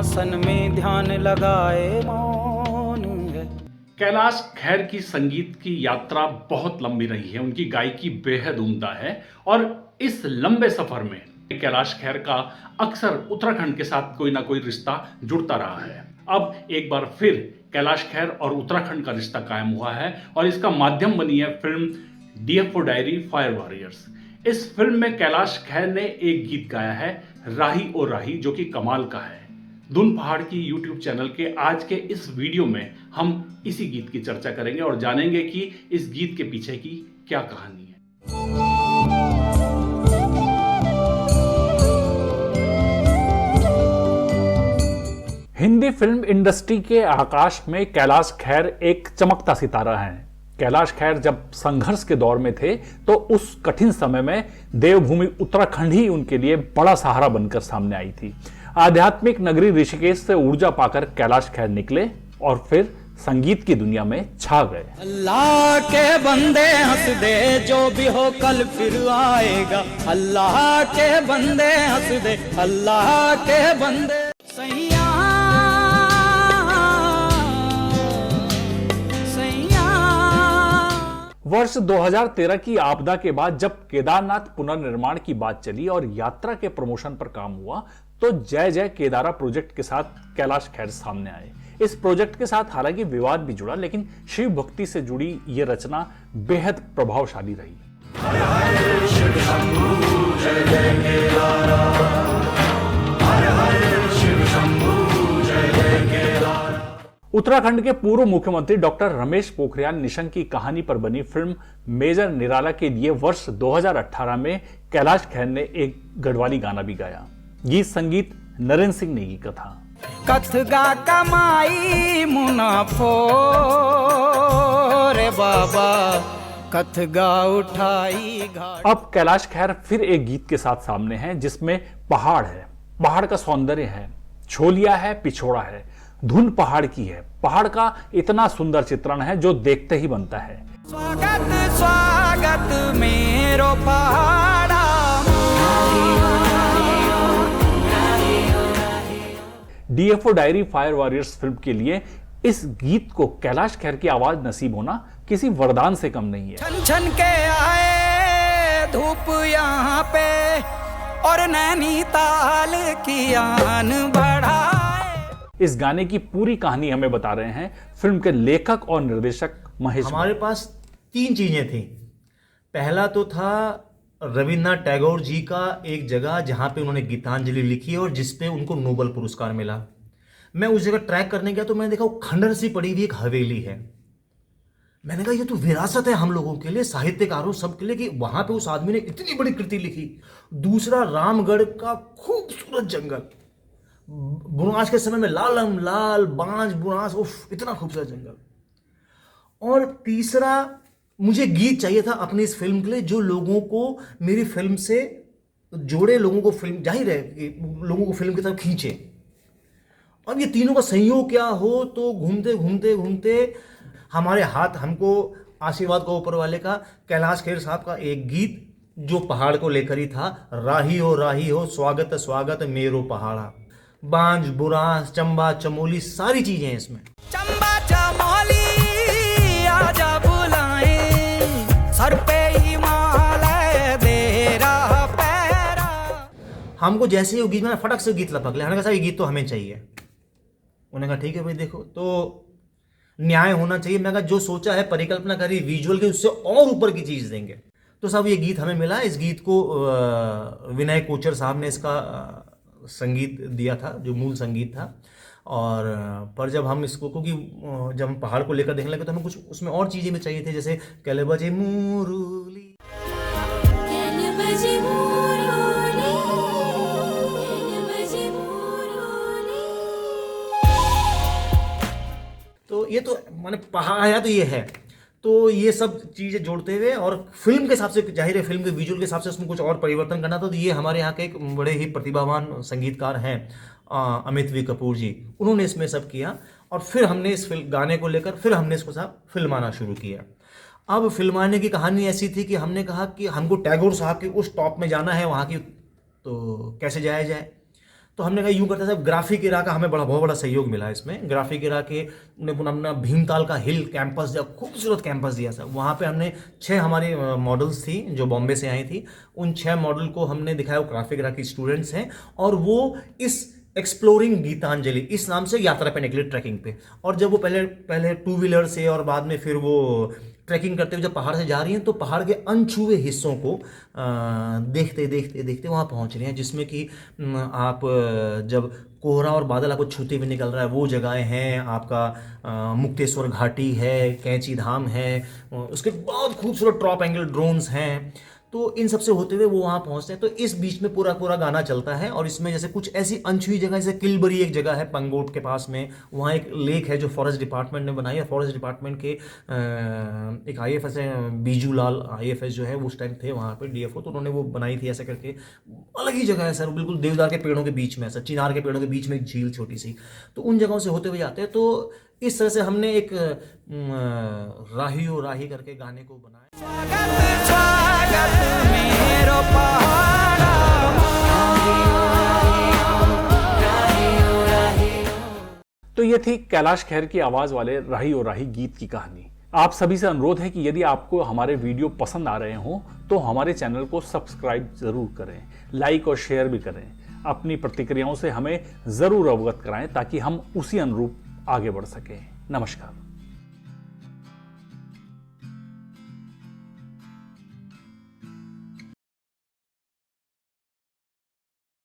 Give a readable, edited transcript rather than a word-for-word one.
सिंहासन में ध्यान लगाए मौन है। कैलाश खेर की संगीत की यात्रा बहुत लंबी रही है। उनकी गायकी बेहद उम्दा है और इस लंबे सफर में कैलाश खेर का अक्सर उत्तराखंड के साथ कोई ना कोई रिश्ता जुड़ता रहा है। अब एक बार फिर कैलाश खेर और उत्तराखंड का रिश्ता कायम हुआ है और इसका माध्यम बनी है film DFO diary fire warriors. इस फिल्म में कैलाश खेर ने एक गीत गाया है, राही ओ राही, जो कि कमाल का है। धुन पहाड़ की यूट्यूब चैनल के आज के इस वीडियो में हम इसी गीत की चर्चा करेंगे और जानेंगे कि इस गीत के पीछे की क्या कहानी है। हिंदी फिल्म इंडस्ट्री के आकाश में कैलाश खेर एक चमकता सितारा है। कैलाश खेर जब संघर्ष के दौर में थे तो उस कठिन समय में देवभूमि उत्तराखंड ही उनके लिए बड़ा सहारा बनकर सामने आई थी। आध्यात्मिक नगरी ऋषिकेश से ऊर्जा पाकर कैलाश खेर निकले और फिर संगीत की दुनिया में छा गए। अल्लाह के बंदे हंस दे, जो भी हो कल फिर आएगा। अल्लाह के बंदे हंस दे, अल्लाह के बंदे। सैया वर्ष 2013 की आपदा के बाद जब केदारनाथ पुनर्निर्माण की बात चली और यात्रा के प्रमोशन पर काम हुआ तो जय जय केदारा प्रोजेक्ट के साथ कैलाश खेर सामने आए। इस प्रोजेक्ट के साथ हालांकि विवाद भी जुड़ा, लेकिन शिव भक्ति से जुड़ी यह रचना बेहद प्रभावशाली रही। उत्तराखंड के पूर्व मुख्यमंत्री डॉक्टर रमेश पोखरियाल निशंक की कहानी पर बनी फिल्म मेजर निराला के लिए वर्ष 2018 में कैलाश खेर ने एक गढ़वाली गाना भी गाया। गीत संगीत नरेंद्र सिंह नेगी का था। कथगा कमाई मुनाफो रे बाबा, कथगा उठाई घाट। अब कैलाश खेर फिर एक गीत के साथ सामने हैं जिसमें पहाड़ है, पहाड़ का सौंदर्य है, छोलिया है, पिछोड़ा है, धुन पहाड़ की है। पहाड़ का इतना सुंदर चित्रण है जो देखते ही बनता है। स्वागत स्वागत मेरो पहाड़ा। DFO diary fire warriors film के लिए इस गीत को कैलाश खेर की आवाज नसीब होना किसी वरदान से कम नहीं है। छन छन के आए धूप यहाँ पे और नैनीताल की आन बढ़ाए। इस गाने की पूरी कहानी हमें बता रहे हैं फिल्म के लेखक और निर्देशक महेश। हमारे पास 3 चीजें थी। पहला तो था रविन्द्रनाथ टैगोर जी का एक जगह जहां पे उन्होंने गीतांजलि लिखी और जिसपे उनको नोबेल पुरस्कार मिला। मैं उस जगह ट्रैक करने गया तो मैंने देखा वो खंडर सी पड़ी हुई एक हवेली है। मैंने कहा ये तो विरासत है हम लोगों के लिए, साहित्यकारों सबके लिए, कि वहां पे उस आदमी ने इतनी बड़ी कृति लिखी। दूसरा, रामगढ़ का खूबसूरत जंगल, बुनास के समय में लालम लाल बांज बुनास, उफ इतना खूबसूरत जंगल। और तीसरा, मुझे गीत चाहिए था अपनी इस फिल्म के लिए जो लोगों को मेरी फिल्म से जोड़े, लोगों को फिल्म, जाहिर है कि लोगों को फिल्म की तरफ खींचे। और ये तीनों का संयोग क्या हो, तो घूमते घूमते घूमते हमारे हाथ, हमको आशीर्वाद को ऊपर वाले का, कैलाश खेर साहब का एक गीत जो पहाड़ को लेकर ही था, राही हो स्वागत स्वागत मेरो पहाड़ा। बांज बुरांस चंबा चमोली सारी चीजें हैं इसमें। चंबा चमोली आजा बुलाए, सर पे हिमालय दे रहा पैरा। हमको जैसे ही वो गीत में फटक से गीत लपक ले, हमने कहा ये गीत तो हमें चाहिए। उन्होंने कहा ठीक है भाई, देखो तो न्याय होना चाहिए। मैं कहा जो सोचा है, परिकल्पना करी विजुअल के, उससे और ऊपर की चीज देंगे। तो साहब ये गीत हमें मिला। इस गीत को विनय कोचर साहब ने इसका संगीत दिया था, जो मूल संगीत था। और पर जब हम इसको, क्योंकि जब हम पहाड़ को लेकर देखने लगे तो हमें कुछ उसमें और चीजें भी चाहिए थी, जैसे कैले बजे मुरली, तो ये तो माने पहाड़ है तो ये है। तो ये सब चीज़ें जोड़ते हुए और फिल्म के हिसाब से, जाहिर है फिल्म के विजुअल के हिसाब से उसमें कुछ और परिवर्तन करना था। तो ये हमारे यहाँ के एक बड़े ही प्रतिभावान संगीतकार हैं अमित वी कपूर जी, उन्होंने इसमें सब किया। और फिर हमने इस गाने को लेकर फिर हमने इसको साहब फिल्माना शुरू किया। अब फिल्माने की कहानी ऐसी थी कि हमने कहा कि हमको टैगोर साहब के उस टॉप में जाना है वहाँ की, तो कैसे जाया जाए। तो हमने कहा यूं करते साहब, ग्राफिक इरा का हमें बहुत बड़ा सहयोग मिला इसमें। ग्राफिक इरा के ने अपना भीमताल का हिल कैंपस दिया, खूबसूरत कैंपस दिया सर। वहाँ पे हमने 6 हमारी मॉडल्स थी जो बॉम्बे से आई थी, उन 6 मॉडल को हमने दिखाया। वो ग्राफिक इरा की स्टूडेंट्स हैं और वो इस एक्सप्लोरिंग गीतांजलि इस नाम से यात्रा पे निकले ट्रैकिंग पे। और जब वो पहले 2 व्हीलर से और बाद में फिर वो ट्रैकिंग करते हुए जब पहाड़ से जा रही हैं, तो पहाड़ के अनछुए हिस्सों को देखते देखते देखते वहाँ पहुँच रहे हैं, जिसमें कि आप जब कोहरा और बादल आपको छूते हुए निकल रहा है, वो जगहें हैं। आपका मुक्तेश्वर घाटी है, कैंची धाम है, उसके बहुत खूबसूरत टॉप एंगल ड्रोन्स हैं। तो इन सबसे होते हुए वो वहाँ पहुँचते हैं। तो इस बीच में पूरा गाना चलता है और इसमें जैसे कुछ ऐसी अनछुई जगह, जैसे किलबरी एक जगह है पंगोट के पास में, वहाँ एक लेक है जो फॉरेस्ट डिपार्टमेंट ने बनाई है। फॉरेस्ट डिपार्टमेंट के एक IAFS है, बीजू लाल IAFS जो है उस टाइम थे वहाँ पे DFO, तो उन्होंने वो बनाई थी ऐसे करके। अलग ही जगह है सर, बिल्कुल देवदार के पेड़ों के बीच में, सर चिनार के पेड़ों के बीच में एक झील छोटी सी। तो उन जगहों से होते हुए जाते हैं। तो इस तरह से हमने एक राही ओ राही करके गाने को बनाया। तो ये थी कैलाश खेर की आवाज वाले राही ओ राही गीत की कहानी। आप सभी से अनुरोध है कि यदि आपको हमारे वीडियो पसंद आ रहे हों तो हमारे चैनल को सब्सक्राइब जरूर करें, लाइक और शेयर भी करें। अपनी प्रतिक्रियाओं से हमें जरूर अवगत कराएं ताकि हम उसी अनुरूप आगे बढ़ सकें। नमस्कार।